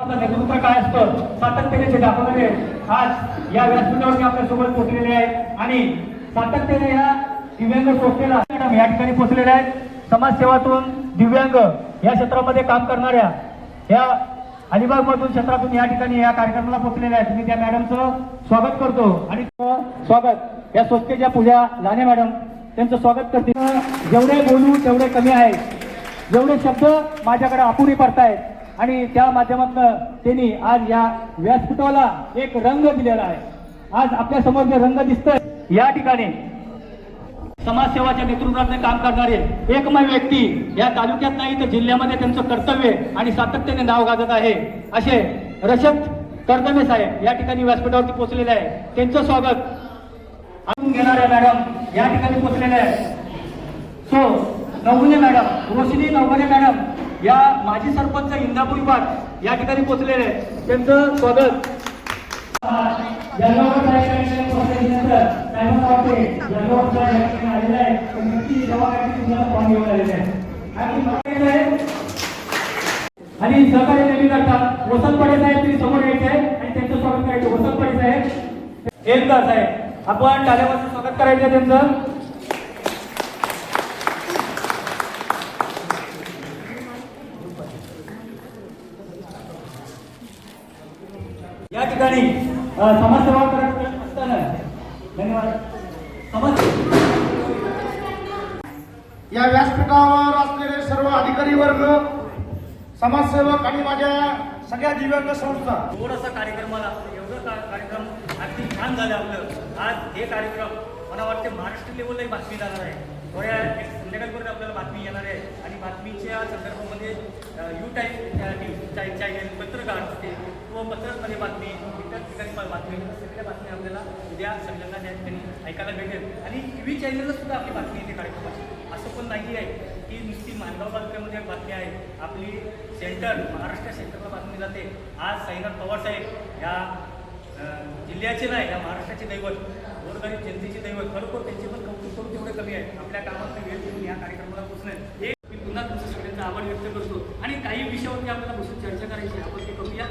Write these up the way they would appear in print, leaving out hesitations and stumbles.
नेतृत्व काय असतं सातत्याने ते दाखवणारे आज या व्यासपीठावरती आपल्या सोबत पोहोचलेले आहेत आणि सातत्याने या दिव्यांग संस्थेला या ठिकाणी पोहोचलेले आहेत. समाजसेवातून दिव्यांग या क्षेत्रामध्ये काम करणाऱ्या या अलिबाग मधून क्षेत्रातून या ठिकाणी या कार्यक्रमाला पोहोचलेल्या आहेत. मी त्या मॅडमचं स्वागत करतो आणि स्वागत या संस्थेच्या पूजा लाने मॅडम त्यांचं स्वागत करते. जेवढे बोलू तेवढे कमी आहे, जेवढे शब्द माझ्याकडे अपुरी पडतायत आणि त्या माध्यमातून त्यांनी आज या व्यासपीठाला एक रंग दिलेला आहे. आज आपल्या समोर जे रंग दिसतोय या ठिकाणी समाजसेवाच्या नेतृत्वाने काम करणारे एकमेव व्यक्ती या तालुक्यात नाही तर जिल्ह्यामध्ये त्यांचं कर्तव्य आणि सातत्याने नाव गाजत आहे असे रशद कर्दमे साहेब या ठिकाणी व्यासपीठावरती पोहोचलेले आहे. त्यांचं स्वागत आणून घेणाऱ्या मॅडम या ठिकाणी पोहोचलेले आहे. सो नवगुणे मॅडम, रोशनी नवगुणे मॅडम या माजी सरपंच इंदापूर विभाग या ठिकाणी पोहोचलेले आहे. त्यांचं स्वागत आणि सहकार्य नेहमी करतात. वसंत पडे साहेब तुम्ही समोर यायचे आहे आणि त्यांचं स्वागत करायचं. वसंत पडे साहेब एकदाच आहे, आपण टाळ्यावरचं स्वागत करायचं त्यांचं. या ठिकाणी समाजसेवा करत असताना धन्यवाद. या व्यासपीठावर असलेले सर्व अधिकारी वर्ग, समाजसेवक आणि माझ्या सगळ्या दिव्यांग संस्था. थोडासा कार्यक्रमाला एवढं कार्यक्रम अगदी छान झालं आपलं. आज हे कार्यक्रम मला वाटते महाराष्ट्र लेवललाही बातमी जाणार आहे. थोड्या संध्याकाळपर्यंत आपल्याला बातमी येणार आहे आणि बातमीच्या संदर्भामध्ये यू टाईम चॅनल पत्रकार असते किंवा पत्रकमध्ये बातमी इतर ठिकाणी बातमी सगळ्या बातम्या आपल्याला उद्या सगळ्यांना त्या ठिकाणी ऐकायला भेटेल. आणि TV चॅनलला सुद्धा आपली बातमी येते कार्यक्रमाची. असं पण नाही आहे की नुसती मानगाव तालुक्यामध्ये बातमी आहे. आपली सेंटर महाराष्ट्र सेंटरला बातमी जाते. आज साईनाथ पवार साहेब या जिल्ह्याचे नाही, या महाराष्ट्राचे दैवत, गोरगरीब जनतेचे दैवत, खरोखर त्यांचे पण कौतुक करून तेवढे कमी आहे. आपल्या कामात वेळ देऊन या कार्यक्रमाला पोहोचणे हे मी पुन्हा तुमचं सगळ्यांचा आभार व्यक्त करतो. आणि काही विषयावरती आपल्याला बसून चर्चा करायची, आपण ते करूया.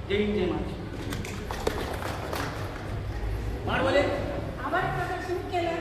जय हिंद, जय महाराष्ट्र. आभार प्रदर्शन केलं